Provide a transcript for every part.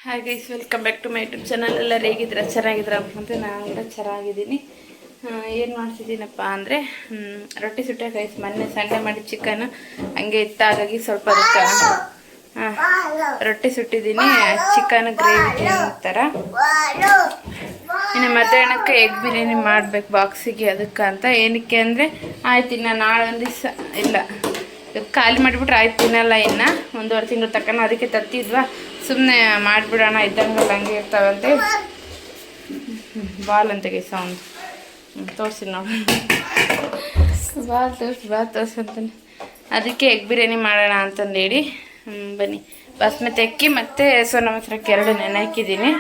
Hi guys, welcome back to my YouTube channel. ಎಲ್ಲರೂ ಹೇಗಿದ್ದೀರಾ? ಚೆನ್ನಾಗಿದ್ದೀರಾ ಅಂತ ನಾನು ಕೂಡ ಚೆನ್ನಾಗಿದ್ದೀನಿ. ಏನು ಮಾಡ್ತಿದ್ದೀನಪ್ಪ ಅಂದರೆ ರೊಟ್ಟಿ ಸುಟ್ಟೆ ಗೈಸ್. ಮೊನ್ನೆ ಸಂಡೇ ಮಾಡಿ ಚಿಕನ್ ಹಂಗೆ ಇತ್ತು, ಹಾಗಾಗಿ ಸ್ವಲ್ಪ ಅದಕ್ಕೆ ರೊಟ್ಟಿ ಸುಟ್ಟಿದ್ದೀನಿ. ಚಿಕನ್ ಗ್ರೇವಿ ಥರ. ಇನ್ನು ಮಧ್ಯಾಹ್ನಕ್ಕೆ ಎಗ್ ಬಿರಿಯಾನಿ ಮಾಡಬೇಕು ಬಾಕ್ಸಿಗೆ. ಅದಕ್ಕೆ ಅಂತ ಏನಕ್ಕೆ ಅಂದರೆ ಆಯ್ತು, ಇನ್ನು ನಾಳೆ ಒಂದು ದಿವಸ ಇಲ್ಲ ಖಾಲಿ ಮಾಡಿಬಿಟ್ರೆ ಆಯ್ತು, ತಿನ್ನಲ್ಲ ಇನ್ನು 1.5 ತಿಂಗಳು ತಕ್ಕನ. ಅದಕ್ಕೆ ತತ್ತಿದ್ವಾ, ಸುಮ್ಮನೆ ಮಾಡಿಬಿಡೋಣ, ಇದ್ದಂಗೆಲ್ಲ ಹಂಗೆ ಇರ್ತಾವಂತೆ. ಬಾಲ್ ಅಂತ ಗೈಸ್ ಅವನು ತೋರಿಸಿ ನೋಡಿ, ಬಾಲ್ ತೋರಿಸಿ ಅಂತಾನೆ. ಅದಕ್ಕೆ ಎಗ್ ಬಿರಿಯಾನಿ ಮಾಡೋಣ ಅಂತಂದೇಳಿ ಬನ್ನಿ. ಬಾಸ್ಮತಿ ಅಕ್ಕಿ ಮತ್ತು ಸೋನಾ ಮಸೂರಕ್ಕೆ 2 ನೆನೆ ಹಾಕಿದ್ದೀನಿ.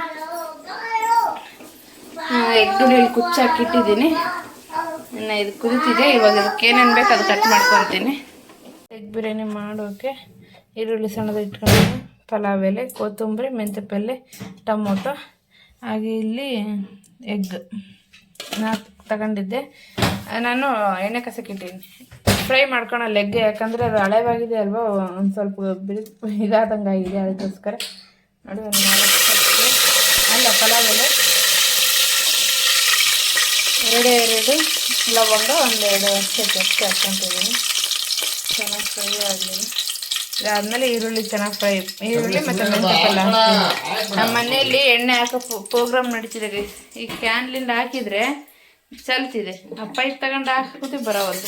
ಎಗ್ ಇಲ್ಲಿ ಕುಚ್ಚಾಕಿಟ್ಟಿದ್ದೀನಿ. ಇನ್ನು ಇದು ಕುದಿತಿದೆ. ಇವಾಗ ಇದಕ್ಕೆ ಏನೇನು ಬೇಕು ಅದು ಕಟ್ ಮಾಡ್ಕೊತೀನಿ. ಎಗ್ ಬಿರಿಯಾನಿ ಮಾಡೋಕ್ಕೆ ಈರುಳ್ಳಿ ಸಣ್ಣದು ಇಟ್ಕೊಂಡಿದ್ದೀನಿ, ಪಲಾವ್ ಎಲೆ, ಕೊತ್ತಂಬರಿ, ಮೆಂತ್ಯ ಪಲ್ಲೆ, ಟೊಮೊಟೊ, ಹಾಗೆ ಇಲ್ಲಿ ಎಗ್ 4 ತಗೊಂಡಿದ್ದೆ. ನಾನು ಎಣ್ಣೆ ಕಸಕ್ಕಿಟ್ಟಿದ್ದೀನಿ. ಫ್ರೈ ಮಾಡ್ಕೊಳ್ಳೋ ಎಗ್, ಯಾಕಂದರೆ ಅದು ಹಳೆವಾಗಿದೆ ಅಲ್ವಾ, ಒಂದು ಸ್ವಲ್ಪ ಇದಾದಂಗೆ ಆಗಿದೆ. ಅದಕ್ಕೋಸ್ಕರ ನೋಡಿ ಒಂದು 4 ಅಲ್ಲ ಪಲಾವ್ ಎಲೆ, 2 ಲವಂಗ, 1-2 ಅಷ್ಟೇ ಹಾಕ್ಕೊತಿದ್ದೀನಿ. ಚೆನ್ನಾಗಿ ಫ್ರೈ ಆಗಲಿ. ಇದಾದಮೇಲೆ ಈರುಳ್ಳಿ ಚೆನ್ನಾಗಿ ಫ್ರೈ, ಈರುಳ್ಳಿ ಮತ್ತು ಮೆಂತ್ಯ ಪಲ್ಲೆ ಹಾಕ್ತೀನಿ. ನಮ್ಮ ಮನೆಯಲ್ಲಿ ಎಣ್ಣೆ ಹಾಕೋ ಪ್ರೋಗ್ರಾಮ್ ನಡೀತಿದೆ ಗೈಸ್. ಈ ಕ್ಯಾನ್ಲಿಂದ ಹಾಕಿದರೆ ಚಲ್ತಿದೆ, ಆ ಪೈಪ್ ತಗೊಂಡು ಹಾಕೋತಿ ಬರೋವಲ್ದು.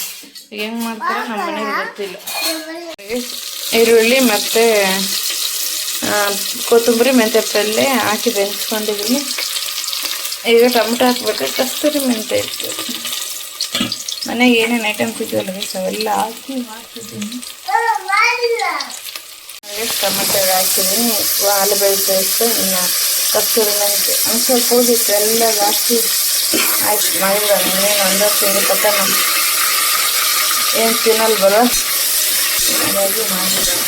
ಹೆಂಗೆ ಮಾಡ್ತಾರೋ ನಮ್ಮ ಮನೇಲಿ ಗೊತ್ತಿಲ್ಲ. ಈರುಳ್ಳಿ ಮತ್ತು ಕೊತ್ತಂಬರಿ, ಮೆಂತ್ಯ ಪಲ್ಲೆ ಹಾಕಿ ಬೆಂಚ್ಕೊಂಡಿದ್ದೀನಿ. ಈಗ ಟೊಮೊಟೊ ಹಾಕ್ಬೇಕು. ಕಸ್ತೂರಿ ಮೆಂತ್ಯ ಇತ್ತು, ಮನೆಗೆ ಏನೇನು ಐಟಮ್ಸ್ ಇದೆಯಲ್ಲ ಗೈಸ್ ಅವೆಲ್ಲ ಹಾಕಿ ಮಾಡ್ತಿದ್ದೀನಿ. ಟೊಮೆಟೊ ಹಾಕಿದ್ದೀನಿ, ಆಲೂಗಡ್ಡೆ ಪೇಸ್ಟ್, ಇನ್ನು ಕಸ್ತೂರಿ ಮೆಂತ್ಯ ಒಂದು ಸ್ವಲ್ಪ ಹೋಗಿತ್ತು, ಎಲ್ಲ ಹಾಕಿ ಆಯ್ತು ಮಾಡಿಬಿಡೋಣ. ಇನ್ನೇನು 1 ತಿಂಗಳು ಪಕ್ಕ ನಾವು ಏನು ತಿನ್ನಲ್ವಲ್ಲ, ಹಾಗಾಗಿ ಮಾಡಿಬಿಡೋಣ.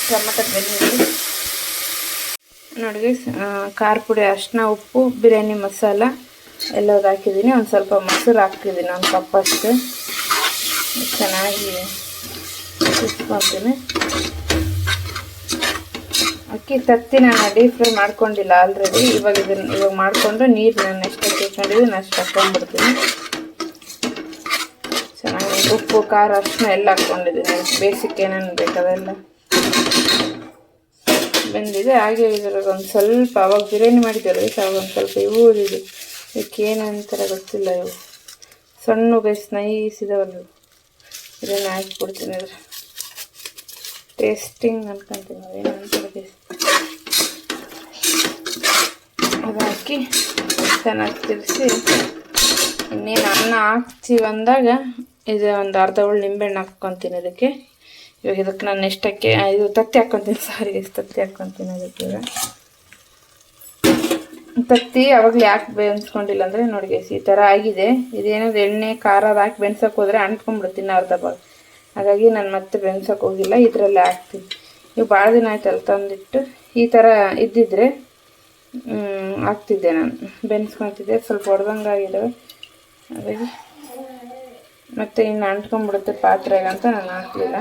ಟೊಮೆಟೊ ಬೆಂದಿದ್ದು ನೋಡಿ ಗೈಸ್. ಖಾರ ಪುಡಿ, ಅರಿಶಿನ, ಉಪ್ಪು, ಬಿರಿಯಾನಿ ಮಸಾಲ ಎಲ್ಲದು ಹಾಕಿದ್ದೀನಿ. ಒಂದು ಸ್ವಲ್ಪ ಮೊಸರು ಹಾಕ್ತಿದ್ದೀನಿ, 1 ಕಪ್ಪಷ್ಟು. ಚೆನ್ನಾಗಿ ಇಟ್ಕೊತೀನಿ. ಅಕ್ಕಿ ತತ್ತಿ ನಾನು ಡೀಪ್ ಫ್ರೈ ಮಾಡ್ಕೊಂಡಿಲ್ಲ ಆಲ್ರೆಡಿ. ಇವಾಗ ಮಾಡಿಕೊಂಡು ನೀರು ನಾನು ಎಷ್ಟು ಹಾಕೊಂಡಿದ್ದೀನಿ ಅಷ್ಟು ಹಾಕ್ಕೊಂಡ್ಬಿಡ್ತೀನಿ. ಚೆನ್ನಾಗಿ ಉಪ್ಪು, ಖಾರ, ಅರಿಶಿನ ಎಲ್ಲ ಹಾಕ್ಕೊಂಡಿದ್ದೀನಿ. ಬೇಸಿಕ್ ಏನೇನು ಬೇಕು ಅದೆಲ್ಲ ಬಂದಿದೆ. ಹಾಗೆ ಇದ್ರಾಗ ಒಂದು ಸ್ವಲ್ಪ ಅವಾಗ ಬಿರಿಯಾನಿ ಮಾಡಿದ್ದಾರೆ, ಅವಾಗ ಒಂದು ಸ್ವಲ್ಪ ಇವು ಇದೆ, ಇದಕ್ಕೆ ಏನಂತಾರೆ ಗೊತ್ತಿಲ್ಲ, ಇವು ಸಣ್ಣ ಗೈಸ್ ನೈಸ್ ಇದಾವಲ್ಲ, ಇದನ್ನು ಹಾಕಿಬಿಡ್ತೀನಿ. ಅದ್ರ ಟೇಸ್ಟಿಂಗ್ ಅನ್ಕೊಂತೀನಿ, ಅದೇನಂತಾರೆ ಗೈಸ್. ಅದು ಹಾಕಿ ಚೆನ್ನಾಗಿ ತಿರ್ಸಿ, ಇನ್ನೇನು ಅನ್ನ ಹಾಕ್ತೀವಿ ಅಂದಾಗ ಇದು ಒಂದು ಅರ್ಧ ಹುಳಿ ನಿಂಬೆಹಣ್ಣು ಹಾಕ್ಕೊತೀನಿ ಅದಕ್ಕೆ. ಇವಾಗ ಇದಕ್ಕೆ ನಾನು ಎಷ್ಟಕ್ಕೆ ಇದು ತತ್ತಿ ಹಾಕ್ಕೊತೀನಿ, ತತ್ತಿ ಹಾಕ್ಕೊತೀನಿ ಅದಕ್ಕೆ. ಈಗ ತತ್ತಿ ಅವಾಗಲೇ ಯಾಕೆ ಬೇಯಿಸ್ಕೊಂಡಿಲ್ಲ ಅಂದರೆ ನೋಡಿ ಗೈಸ್ ಈ ಥರ ಆಗಿದೆ. ಇದೇನಾದ್ರು ಎಣ್ಣೆ ಖಾರ ಹಾಕಿ ಬೆನ್ಸೋಕೆ ಹೋದರೆ ಅಂಟ್ಕೊಂಡ್ಬಿಡ್ತೀನಿ ಅರ್ಧ ಭಾಗ, ಹಾಗಾಗಿ ನಾನು ಮತ್ತೆ ಬೆನ್ಸೋಕೆ ಹೋಗಿಲ್ಲ, ಇದರಲ್ಲೇ ಹಾಕ್ತೀನಿ. ಇವು ಭಾಳ ದಿನ ಆಯ್ತಲ್ಲ ತಂದಿಟ್ಟು. ಈ ಥರ ಇದ್ದಿದ್ರೆ ಹಾಕ್ತಿದ್ದೆ, ನಾನು ಬೆನ್ಸ್ಕೊತಿದ್ದೆ. ಸ್ವಲ್ಪ ಹೊಡೆದಂಗೆ ಆಗಿದ್ದಾವೆ, ಹಾಗಾಗಿ ಮತ್ತು ಇನ್ನು ಅಂಟ್ಕೊಂಡ್ಬಿಡುತ್ತೆ ಪಾತ್ರೆಗೆ ಅಂತ ನಾನು ಹಾಕಲಿಲ್ಲ.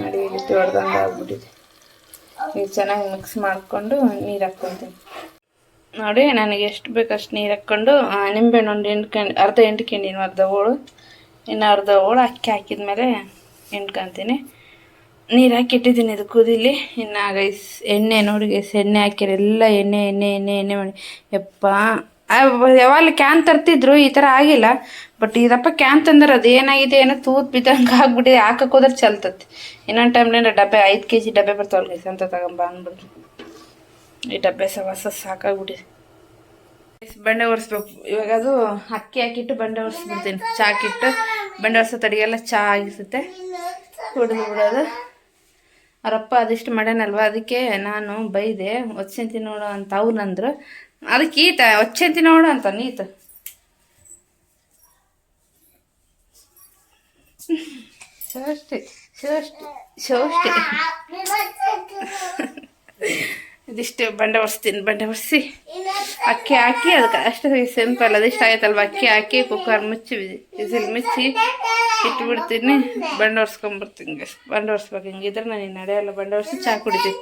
ನೋಡಿ ಈ ರೀತಿ ಹೊಡೆದಂಗೆ ಆಗ್ಬಿಟ್ಟಿದೆ. ಈಗ ಚೆನ್ನಾಗಿ ಮಿಕ್ಸ್ ಮಾಡಿಕೊಂಡು ನೀರು ಹಾಕ್ಕೊತೀನಿ. ನೋಡಿ ನನಗೆ ಎಷ್ಟು ಬೇಕು ಅಷ್ಟು ನೀರು ಹಾಕ್ಕೊಂಡು ನಿಂಬೆಹಣ್ಣು ಒಂದು ಅರ್ಧ ಎಂಟ್ಕೊಂಡಿನಿ, ಅರ್ಧ ಹೋಳು, ಇನ್ನು ಅರ್ಧ ಹೋಳು ಅಕ್ಕಿ ಹಾಕಿದ್ಮೇಲೆ ಎಂಟ್ಕೊತೀನಿ. ನೀರು ಹಾಕಿಟ್ಟಿದ್ದೀನಿ, ಇದು ಕುದೀಲಿ. ಇನ್ನು ಗೈಸ್ ಎಣ್ಣೆ ನೋಡಿ ಗೈಸ್, ಎಣ್ಣೆ ಹಾಕಿರಿ ಎಲ್ಲ ಎಣ್ಣೆ ಎಣ್ಣೆ ಎಣ್ಣೆ ಎಣ್ಣೆ ಮಾಡಿ ಯಪ್ಪ. ಯಾವಾಗ ಕ್ಯಾನ್ ತರ್ತಿದ್ರು ಈ ಥರ ಆಗಿಲ್ಲ, ಬಟ್ ಇದಪ್ಪ ಕ್ಯಾನ್ ತಂದ್ರೆ ಅದು ಏನಾಗಿದೆ ಏನೋ ತೂತ್ ಬಿದ್ದಂಗೆ ಆಗ್ಬಿಟ್ಟಿದೆ. ಹಾಕಕ್ಕೆ ಹೋದ್ರೆ ಚಲ್ತತಿ. ಇನ್ನೊಂದು ಟೈಮ್ಲಿಂದ ಡಬ್ಬೆ 5 kg ಡಬ್ಬೆ ಬರ್ತಾವಲ್ಲ ಗೈಸ್ ಅಂತ ತಗೊಂಬ ಅಂದ್ಬಿಡ್ತು. ಈ ಡಬ್ಬೆ ಹೊಸ ಸಾಕಾಗ್ಬಿಟ್ಟಿದೆ. ಬಂಡೆ ಒರೆಸ್ಬೇಕು ಇವಾಗ. ಅದು ಅಕ್ಕಿ ಹಾಕಿಟ್ಟು ಬಂಡೆ ಒರೆಸ್ಬಿಡ್ತೀನಿ. ಚಾ ಹಾಕಿಟ್ಟು ಬಂಡೆ ಒರೆಸೋ ತಡೆಗೆಲ್ಲ ಚಹಾ ಆಗಿಸುತ್ತೆ, ಕುಡಿದು ಬಿಡೋದು. ಅವರಪ್ಪ ಅದಿಷ್ಟು ಮಾಡ್ಯಾನಲ್ವ, ಅದಕ್ಕೆ ನಾನು ಬೈದೆ, ಒಚ್ಚಂತಿ ನೋಡು ಅಂತ ಅವ್ನಂದ್ರು. ಅದಕ್ಕೆ ಈತ ಒಚ್ಚಂತಿ ನೋಡು ಅಂತ ನೀತ ಶೋಷ್ಟಿ ಇದಿಷ್ಟು ಬಂಡೆ ಒರೆಸ್ತೀನಿ. ಬಂಡೆ ಒರೆಸಿ ಅಕ್ಕಿ ಹಾಕಿ ಅದಕ್ಕೆ ಅಷ್ಟು ಸಿಂಪಲ್ ಅದು ಇಷ್ಟ ಆಯ್ತಲ್ವ. ಅಕ್ಕಿ ಹಾಕಿ ಕುಕ್ಕರ್ ಮುಚ್ಚಿ ವಿಸಿಲ್ ಮುಚ್ಚಿ ಇಟ್ಬಿಡ್ತೀನಿ. ಬಂಡೋರ್ಸ್ಕೊಂಬರ್ತೀನಿ ಗೈಸ್. ಬಂಡೋರ್ಸ್ಬೇಕು, ಹಿಂಗಿದ್ರೆ ನನಗೆ ನಡೆಯಲ್ಲ. ಬಂಡೋರ್ಸಿ ಚಹಾ ಕುಡಿತೀನಿ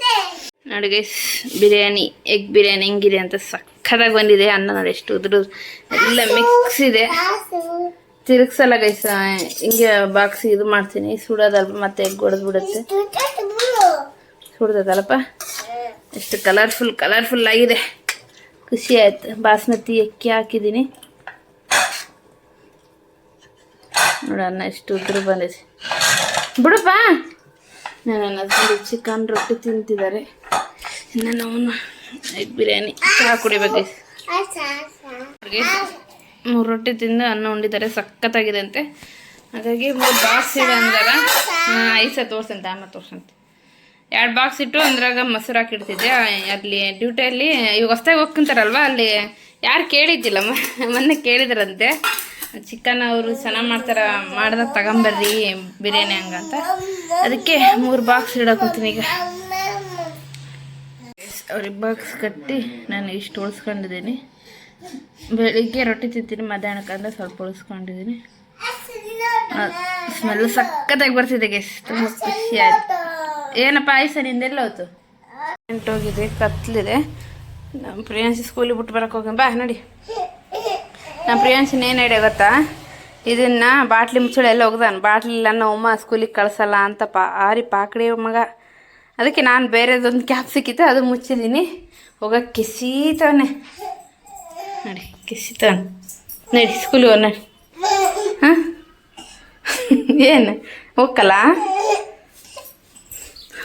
ನೋಡಿ ಗೈಸ್. ಬಿರಿಯಾನಿ, ಎಗ್ ಬಿರಿಯಾನಿ ಹೆಂಗಿದೆ ಅಂತ ಸಕ್ಕತ್ತಾಗಿ ಬಂದಿದೆ. ಅನ್ನ ನೋಡಿ ಎಷ್ಟು ಉದುರು ಎಲ್ಲ ಮಿಕ್ಸ್ ಇದೆ. ತಿರುಗ್ಸಲ್ಲ ಗೈಸ್, ಹಿಂಗೆ ಬಾಕ್ಸ್ ಇದು ಮಾಡ್ತೀನಿ. ಸುಡೋದಲ್ಪ ಮತ್ತೆ ಎಗ್ ಹೊಡೆದ್ಬಿಡುತ್ತೆ. ಸುಡ್ದದಲ್ಲಪ್ಪ, ಎಷ್ಟು ಕಲರ್ಫುಲ್ ಆಗಿದೆ. ಖುಷಿ ಆಯ್ತು. ಬಾಸ್ಮತಿ ಅಕ್ಕಿ ಹಾಕಿದ್ದೀನಿ ನೋಡಿ. ಅನ್ನ ಎಷ್ಟು ಉದುರು ಬಂದಿದೆ ಬಿಡಪ್ಪ. ನನ್ನ ಹಸ್ಬೆಂಡ್ ಚಿಕನ್ ರೊಟ್ಟಿ ತಿಂತಿದ್ದಾರೆ. ಇನ್ನು ನಾವು ಎಗ್ ಬಿರಿಯಾನಿ ಚಹಾ ಕುಡಿಬೇಕು. 3 ರೊಟ್ಟಿ ತಿಂದು ಅನ್ನ ಉಂಡಿದ್ದಾರೆ. ಸಖತ್ತಾಗಿದೆ ಅಂತೆ. ಹಾಗಾಗಿ 3 ಬಾಕ್ಸ್ ಇಡು ಅಂದಾಗ ಐಸ ತೋರ್ಸಂತೆ, ಅನ್ನ ತೋರ್ಸಂತೆ. 2 ಬಾಕ್ಸ್ ಇಟ್ಟು ಅಂದ್ರಾಗ ಮೊಸರು ಹಾಕಿಡ್ತಿದ್ದೆ. ಅಲ್ಲಿ ಡ್ಯೂಟಿಯಲ್ಲಿ ಇವಾಗ ಹೊಸ್ದಾಗಿ ಹೋಗ್ಕೊಂತಾರಲ್ವ, ಅಲ್ಲಿ ಯಾರು ಕೇಳಿದ್ದಿಲ್ಲ, ಮೊನ್ನೆ ಕೇಳಿದ್ರಂತೆ ಚಿಕನ್ ಅವರು ಚೆನ್ನಾಗಿ ಮಾಡ್ದಾಗ ತಗೊಂಬರ್ರಿ ಬಿರಿಯಾನಿ ಹಂಗಂತ. ಅದಕ್ಕೆ 3 ಬಾಕ್ಸ್ ಇಡೋಕೋತೀನಿ ಈಗ. ಅವ್ರಿಗೆ ಬಾಕ್ಸ್ ಕಟ್ಟಿ ನಾನು ಇಷ್ಟು ಉಳಿಸ್ಕೊಂಡಿದ್ದೀನಿ. ಬೆಳಿಗ್ಗೆ ರೊಟ್ಟಿ ತಿಂತೀನಿ, ಮಧ್ಯಾಹ್ನಕ್ಕಂದ್ರೆ ಸ್ವಲ್ಪ ಉಳಿಸ್ಕೊಂಡಿದ್ದೀನಿ. ಸ್ಮೆಲ್ ಸಖತ್ತಾಗಿ ಬರ್ತಿದೆ ಗೈಸ್, ತುಂಬ ಖುಷಿ ಆಯ್ತು. ಏನಪ್ಪ ಆಯ್ಸ ನಿಂದೆಲ್ಲ ಹೋಯ್ತು? ಹೋಗಿದೆ, ಕತ್ಲಿದೆ. ನಮ್ಮ ಪ್ರಿಯಾಂಶಿ ಸ್ಕೂಲಿಗೆ ಬಿಟ್ಟು ಬರೋಕೆ ಹೋಗಿ ಬಾ ನೋಡಿ. ನಮ್ಮ ಪ್ರಿಯಾಂಶಿನ ಏನು ಹೇಳಿ ಗೊತ್ತಾ, ಇದನ್ನು ಬಾಟ್ಲಿ ಮುಚ್ಚಳೆ ಎಲ್ಲ ಹೋಗ್ದಾನೆ. ಬಾಟ್ಲಿಲ್ಲ ನಮ್ಮ ಸ್ಕೂಲಿಗೆ ಕಳ್ಸಲ್ಲ ಅಂತ ಆರಿ ಪಾಕಡಿ ಮಗ. ಅದಕ್ಕೆ ನಾನು ಬೇರೆದೊಂದು ಕ್ಯಾಪ್ ಸಿಕ್ಕಿತ್ತು, ಅದು ಮುಚ್ಚಿದ್ದೀನಿ. ಹೋಗಕ್ಕೆ ಕಿಸೀತವನೆ ನೋಡಿ, ಕಿಸಿತವನೆ ನಡಿ ಸ್ಕೂಲಿಗೆ ಹೋಗಿ ನೋಡಿ. ಹಾಂ ಏನು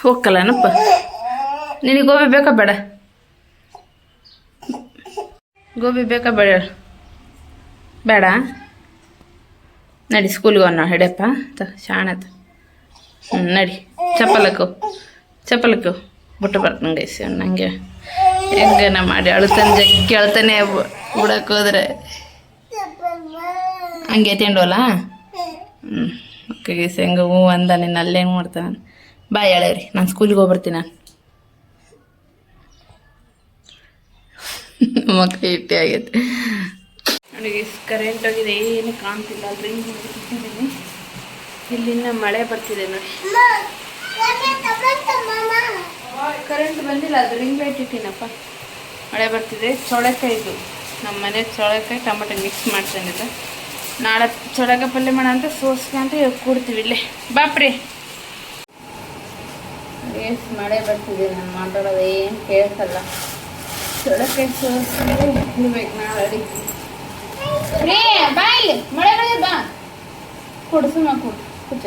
ಹೋಗಲ್ಲನಪ್ಪ? ನಿನಗೆ ಗೋಬಿ ಬೇಕಾ ಬೇಡ? ಗೋಬಿ ಬೇಕಾ ಬೇಡ? ಬೇಡ ನಡಿ ಸ್ಕೂಲಿಗೆ ಹೋಗೋಣ. ಹಿಡಿಯಪ್ಪ ಶಾಣತ. ನಡಿ ಚಪ್ಪಲಕ್ಕು ಬಿಟ್ಟು ಬರ್ತೀನಿ ಗೈಸ್. ನನಗೆ ಹೆಂಗನ ಮಾಡಿ ಜಗ್ಗಿ ಅಳ್ತಾನೆ ಬಿಡಕ್ಕೆ ಹೋದ್ರೆ ಹಂಗೆ ತಿಂಡೋಲ್ಲ. ಓಕೆ ಗೈಸ್, ಹೆಂಗೆ ಹ್ಞೂ ಅಂದ. ನಿನ್ನ ಅಲ್ಲೇನು ಮಾಡ್ತಾನೆ. ಬಾಯ್ ಹೇಳೇರಿ, ನಾನು ಸ್ಕೂಲಿಗೆ ಹೋಗ್ಬರ್ತೀನಿ. ನಾನು ಮಕ್ಕಳು ಇಟ್ಟೆ ಆಗೈತೆ ನನಗೆ. ಕರೆಂಟ್ ಹೋಗಿದೆ, ಏನು ಕಾಣ್ತಿಲ್ಲ. ಡ್ರಿಂಕ್ ಮಾಡಿದ್ದೀನಿ. ಇಲ್ಲಿಂದ ಮಳೆ ಬರ್ತಿದೆ ನೋಡಿ. ಕರೆಂಟ್ ಬಂದಿಲ್ಲ, ಅದು ರಿಂಗ್ ಲೈಟ್ ಇಟ್ಟಿನಪ್ಪ. ಮಳೆ ಬರ್ತಿದೆ. ಚೌಳೆಕಾಯಿ ಇದು ನಮ್ಮ ಮನೆ ಚೌಳೆಕಾಯಿ ಟೊಮೆಟೊ ಮಿಕ್ಸ್ ಮಾಡ್ಕೊಂಡಿದ್ದೆ. ನಾಳೆ ಚೌಳೆಕಾಯಿ ಪಲ್ಯ ಮಾಡ ಅಂತ ಸೋಸ್ಕೊಂತ ಕೂಡ್ತೀವಿ ಇಲ್ಲೇ. ಬಾಪ್ರಿ ಎಷ್ಟು ಮಳೆ ಬರ್ತಿದೆ, ನಾನು ಮಾತಾಡೋದು ಏನು ಕೇಳ್ಸಲ್ಲ. ಚೌಳೆಕಾಯಿ ಸೋಸ್ಕೊಂಡು ಇಡ್ಬೇಕು ನಾಳೆ ಅಡಿಗೆ. ರೇ ಬಾ, ಇಲ್ಲಿ ಮಳೆ ಬಂದಿದೆ, ಬಾ ಕೊಡ್ಸು ಕೂಚ.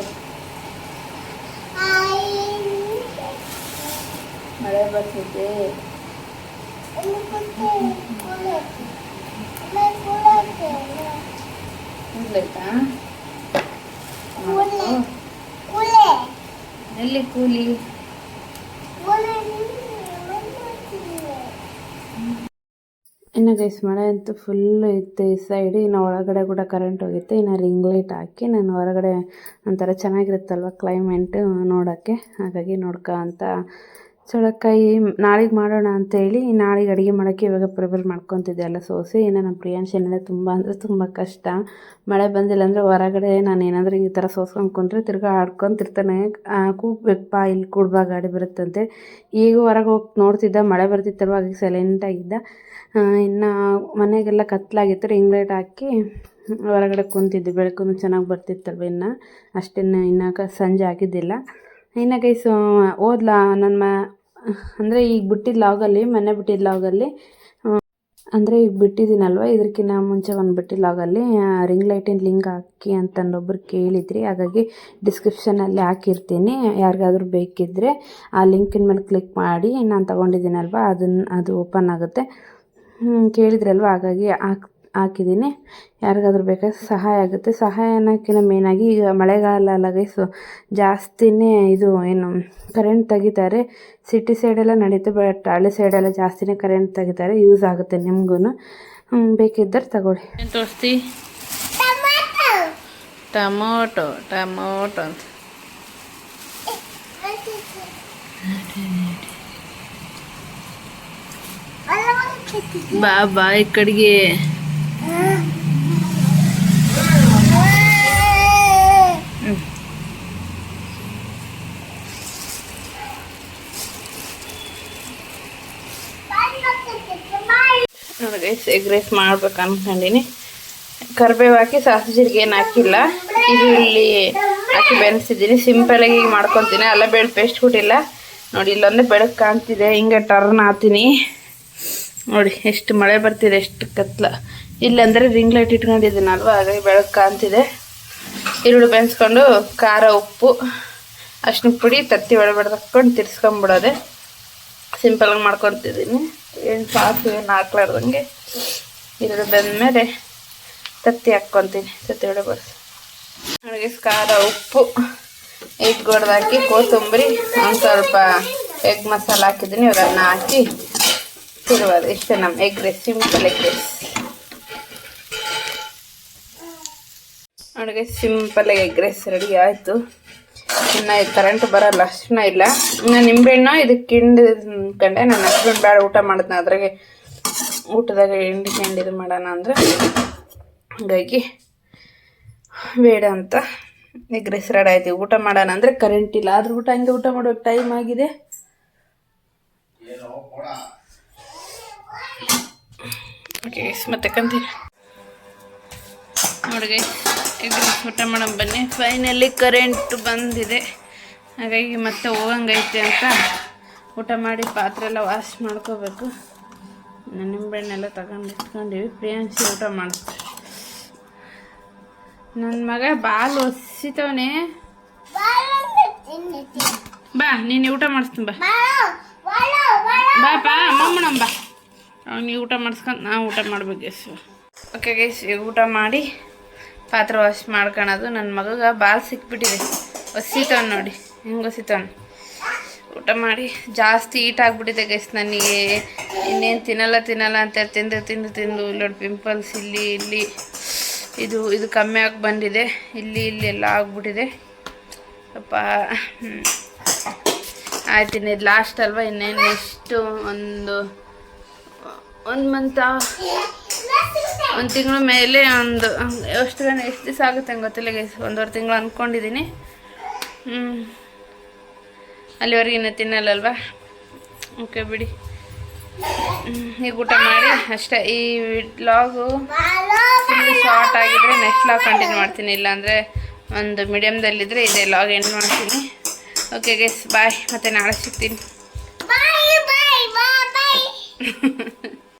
ಮಳೆ ಬರ್ತಿದೆ. ಎಲ್ಲಿ ಕೂಲಿ? ಇನ್ನು ಗೈಸ್ ಮಳೆ ಅಂತೂ ಫುಲ್ಲು ಇತ್ತು ಈ ಸೈಡ್. ಇನ್ನು ಒಳಗಡೆ ಕೂಡ ಕರೆಂಟ್ ಹೋಗಿತ್ತು. ಇನ್ನು ರಿಂಗ್ ಲೈಟ್ ಹಾಕಿ ನಾನು ಹೊರಗಡೆ ಒಂಥರ ಚೆನ್ನಾಗಿರುತ್ತಲ್ವ ಕ್ಲೈಮೇಟು ನೋಡೋಕ್ಕೆ. ಹಾಗಾಗಿ ಅಂತ ಚೌಳೆಕಾಯಿ ನಾಳೆಗೆ ಮಾಡೋಣ ಅಂತೇಳಿ ನಾಳೆಗೆ ಅಡುಗೆ ಮಾಡೋಕ್ಕೆ ಇವಾಗ ಪ್ರಿಪೇರ್ ಮಾಡ್ಕೊತಿದ್ದೆ ಎಲ್ಲ ಸೋಸಿ. ಇನ್ನು ನಮ್ಮ ಪ್ರಿಯಾಂಶನೆಲ್ಲ ತುಂಬ ಅಂದರೆ ತುಂಬ ಕಷ್ಟ. ಮಳೆ ಬಂದಿಲ್ಲ ಅಂದರೆ ಹೊರಗಡೆ ನಾನು ಏನಾದರೂ ಈ ಥರ ಸೋಸ್ಕೊಂಡು ಕುಂತ್ರೆ ತಿರ್ಗಾ ಆಡ್ಕೊತಿರ್ತಾನೆ. ಕೂಗ್ಬೇಕಪ್ಪ, ಇಲ್ಲಿ ಕೂಡ್ಬಾ ಗಾಡಿ ಬರುತ್ತಂತೆ. ಈಗ ಹೊರಗೆ ಹೋಗಿ ನೋಡ್ತಿದ್ದ, ಮಳೆ ಬರ್ತಿತ್ತಲ್ವ, ಹಾಗೆ ಸೈಲೆಂಟಾಗಿದ್ದ. ಇನ್ನು ಮನೆಗೆಲ್ಲ ಕತ್ಲಾಗಿತ್ತು. ರಿಂಗ್ ಲೈಟ್ ಹಾಕಿ ಹೊರಗಡೆ ಕುಂತಿದ್ದೆ. ಬೆಳಕು ಚೆನ್ನಾಗಿ ಬರ್ತಿತ್ತಲ್ವ. ಇನ್ನು ಸಂಜೆ ಆಗಿದ್ದಿಲ್ಲ. ಇನ್ನು ಗೈಸ್ ಓದ್ಲಾ ಅಂದರೆ ಈಗ ಬಿಟ್ಟಿದ್ದ ಲಾಗಲ್ಲಿ, ಮೊನ್ನೆ ಬಿಟ್ಟಿದ್ದ ಲಾಗಲ್ಲಿ ಅಂದರೆ ಈಗ ಬಿಟ್ಟಿದ್ದೀನಲ್ವ, ಇದಕ್ಕಿಂತ ಮುಂಚೆ ಒಂದು ಬಿಟ್ಟಿದ್ದ ಲಾಗಲ್ಲಿ ರಿಂಗ್ ಲೈಟಿನ ಲಿಂಕ್ ಹಾಕಿ ಅಂತಂದೊಬ್ಬರು ಕೇಳಿದ್ರಿ. ಹಾಗಾಗಿ ಡಿಸ್ಕ್ರಿಪ್ಷನಲ್ಲಿ ಹಾಕಿರ್ತೀನಿ, ಯಾರಿಗಾದ್ರೂ ಬೇಕಿದ್ದರೆ ಆ ಲಿಂಕಿನ ಮೇಲೆ ಕ್ಲಿಕ್ ಮಾಡಿ. ನಾನು ತೊಗೊಂಡಿದ್ದೀನಲ್ವ, ಅದು ಓಪನ್ ಆಗುತ್ತೆ. ಕೇಳಿದ್ರಲ್ವ, ಹಾಗಾಗಿ ಹಾಕಿದ್ದೀನಿ. ಯಾರಿಗಾದ್ರೂ ಬೇಕಾದ್ರೆ ಸಹಾಯ ಆಗುತ್ತೆ. ಸಹಾಯ ಅನ್ನೋಕ್ಕಿಂತ ಮೇಯ್ನಾಗಿ ಈಗ ಮಳೆಗಾಲ ಅಲ್ಲ ಗೈಸು, ಜಾಸ್ತಿನೇ ಇದು ಏನು ಕರೆಂಟ್ ತೆಗಿತಾರೆ. ಸಿಟಿ ಸೈಡೆಲ್ಲ ನಡೀತೆ, ಬಟ್ ಹಳ್ಳಿ ಸೈಡೆಲ್ಲ ಜಾಸ್ತಿನೇ ಕರೆಂಟ್ ತೆಗಿತಾರೆ. ಯೂಸ್ ಆಗುತ್ತೆ ನಿಮಗೂ, ಬೇಕಿದ್ದರೆ ತಗೊಳ್ಳಿ. ಏನು ತೋರಿಸ್ತಿ? ಟೊಮೊಟೊ ಅಂತ ಬಾ ಬಾ ಈ ಕಡೆಗೆ. ನೋಡಿ ಎಗ್ ರೈಸ್ ಮಾಡ್ಬೇಕು ಅನ್ಕೊಂಡಿನಿ. ಕರಿಬೇವು ಹಾಕಿ ಸಾಸಿವೆ ಜೀರಿಗೆ ಏನು ಹಾಕಿಲ್ಲ, ಈರುಳ್ಳಿ ಹಾಕಿ ಬೆಳೆಸಿದ್ದೀನಿ. ಸಿಂಪಲಾಗಿ ಈಗ ಮಾಡ್ಕೊತೀನಿ. ಅಲ್ಲ ಬೆಳ್ಳು ಪೇಸ್ಟ್ ಕೊಟ್ಟಿಲ್ಲ. ನೋಡಿ ಇಲ್ಲೊಂದೇ ಬೆಳಕು ಕಾಣ್ತಿದೆ, ಹಿಂಗೆ ಟರ್ನ್ ಹಾಕ್ತೀನಿ. ನೋಡಿ ಎಷ್ಟು ಮಳೆ ಬರ್ತಿದೆ, ಎಷ್ಟು ಕತ್ಲ. ಇಲ್ಲಾಂದರೆ ರಿಂಗ್ ಲೈಟ್ ಇಟ್ಕೊಂಡಿದ್ದೀನಲ್ವ, ಹಾಗಾಗಿ ಬೆಳಕು ಕಾಣ್ತಿದೆ. ಈರುಳ್ಳಿ ಬೆಳೆಸ್ಕೊಂಡು ಖಾರ ಉಪ್ಪು ಅರ್ಶಿನ ಪುಡಿ ತತ್ತಿ ಒಳಗಡೆ ತಕ್ಕೊಂಡು ತಿರ್ಸ್ಕೊಂಬಿಡೋದೆ. ಸಿಂಪಲಾಗಿ ಮಾಡ್ಕೊತಿದ್ದೀನಿ. ಏನು ಸಾಸು ಏನು ಹಾಕ್ಲಾರ್ದಂಗೆ ಈರುಳ್ಳಿ ಬೆಂದಮೇಲೆ ತತ್ತಿ ಹಾಕ್ಕೊತೀನಿ. ತತ್ತಿ ಒಳಗೆ ಬಡಿಸಿ ನನಗೆ ಖಾರ ಉಪ್ಪು ಎಗ್ ಹೊಡೆದು ಹಾಕಿ ಕೊತ್ತಂಬರಿ ಒಂದು ಸ್ವಲ್ಪ ಎಗ್ ಮಸಾಲ ಹಾಕಿದ್ದೀನಿ. ಇವ್ರನ್ನ ಹಾಕಿ ತಿರುವುದು. ಇಷ್ಟೇ ನಮ್ಮ egg rice, simple egg rice. ನನಗೆ ಸಿಂಪಲ್ ಎಗ್ ರೈಸ್ ರೆಡಿ ಆಯಿತು. ಇನ್ನು ಕರೆಂಟ್ ಬರೋಲ್ಲ, ಅಷ್ಟನ್ನ ಇಲ್ಲ. ಇನ್ನು ನಿಂಬೆಹಣ್ಣು ಇದಕ್ಕೆ ಹಿಂಡ್ಕೊಂಡೆ. ನನ್ನ ಹಸ್ಬೆಂಡ್ ಬೇಡ ಊಟ ಮಾಡಿದ್ನ, ಅದ್ರಾಗೆ ಊಟದಾಗ ಹಿಂಡಿದು ಮಾಡೋಣ ಅಂದ್ರೆ ಹಾಗಾಗಿ ಬೇಡ ಅಂತ ಎಗ್ ರೈಸ್ ರೆಡಿ ಆಯ್ತು. ಊಟ ಮಾಡೋಣ ಅಂದರೆ ಕರೆಂಟ್ ಇಲ್ಲ, ಆದ್ರೂ ಹಂಗೆ ಊಟ ಮಾಡೋಕೆ ಟೈಮ್ ಆಗಿದೆ. ಓಕೆ ಮತ್ತೆ ಕಂತೀನಿ ನೋಡಿ ಎಗ್ ರೈಸ್ ಊಟ ಮಾಡೋಣ ಬನ್ನಿ. ಫೈನಲಿ ಕರೆಂಟ್ ಬಂದಿದೆ, ಹಾಗಾಗಿ ಮತ್ತೆ ಹೋಗಂಗೈತೆ ಅಂತ ಊಟ ಮಾಡಿ ಪಾತ್ರೆ ಎಲ್ಲ ವಾಶ್ ಮಾಡ್ಕೋಬೇಕು. ನಿಂಬೆಹಣ್ಣೆಲ್ಲ ತಗೊಂಡು ಇಟ್ಕೊಂಡಿವಿ. ಪ್ರಿಯಾಂಶಿ ಊಟ ಮಾಡಿಸ್ತಾರೆ. ನನ್ನ ಮಗ ಬಾಲ್ ಒಸಿತವನೇ. ಬಾ ನೀನು ಊಟ ಮಾಡಿಸ್ತೀನಿ. ಬಾ ಬಾ ಅಮ್ಮಮ್ಮನ ಬಾ. ಅವ್ನಿಗೆ ಊಟ ಮಾಡಿಸ್ಕೊಂಡು ನಾವು ಊಟ ಮಾಡ್ಬೇಕು ಗೈಸ್. ಓಕೆ ಗೈಸ್, ಊಟ ಮಾಡಿ ಪಾತ್ರೆ ವಾಶ್ ಮಾಡ್ಕೊಳೋದು. ನನ್ನ ಮಗಗೆ ಬಾಲ್ ಸಿಕ್ಬಿಟ್ಟಿದೆ, ಒಸಿತವನ್ ನೋಡಿ ಹೆಂಗೆ ಒಸಿತವನ್. ಊಟ ಮಾಡಿ ಜಾಸ್ತಿ ಹೀಟ್ ಆಗಿಬಿಟ್ಟಿದೆ ಗೈಸ್ ನನಗೆ. ಇನ್ನೇನು ತಿನ್ನಲ್ಲ ಅಂತ ತಿಂದು ಇಲ್ಲೋಡಿ ಪಿಂಪಲ್ಸ್ ಇಲ್ಲಿ ಇದು ಕಮ್ಮಿ ಆಗಿ ಬಂದಿದೆ. ಇಲ್ಲಿ ಎಲ್ಲ ಆಗ್ಬಿಟ್ಟಿದೆ ಸ್ವಲ್ಪ. ಆಯ್ತು, ಇನ್ನಿದು ಲಾಸ್ಟ್ ಅಲ್ವಾ, ಇನ್ನೇನು ಎಷ್ಟು ಒಂದು ಮಂತ, ಒಂದು ತಿಂಗಳ ಮೇಲೆ, ಎಷ್ಟು ದಿವಸ ಆಗುತ್ತೆ ಹಂಗೆ ಗೊತ್ತಿಲ್ಲ ಗೈಸ್. 1.5 ತಿಂಗಳು ಅಂದ್ಕೊಂಡಿದ್ದೀನಿ. ಅಲ್ಲಿವರೆಗೆ ಇನ್ನೂ ತಿನ್ನಲ್ಲಲ್ವ. ಓಕೆ ಬಿಡಿ, ಈಗ ಊಟ ಮಾಡಿ ಅಷ್ಟೇ. ಈ ವ್ಲಾಗು ಫುಲ್ ಶಾರ್ಟ್ ಆಗಿದ್ರೆ ನೆಕ್ಸ್ಟ್ ವ್ಲಾಗ್ ಕಂಟಿನ್ಯೂ ಮಾಡ್ತೀನಿ, ಇಲ್ಲಾಂದರೆ ಒಂದು ಮೀಡಿಯಮ್ದಲ್ಲಿದ್ದರೆ ಇದೇ ವ್ಲಾಗ್ ಎಂಡ್ ಮಾಡ್ತೀನಿ. ಓಕೆ ಗೈಸ್, ಬಾಯ್, ಮತ್ತೆ ನಾಳೆ ಸಿಗ್ತೀನಿ.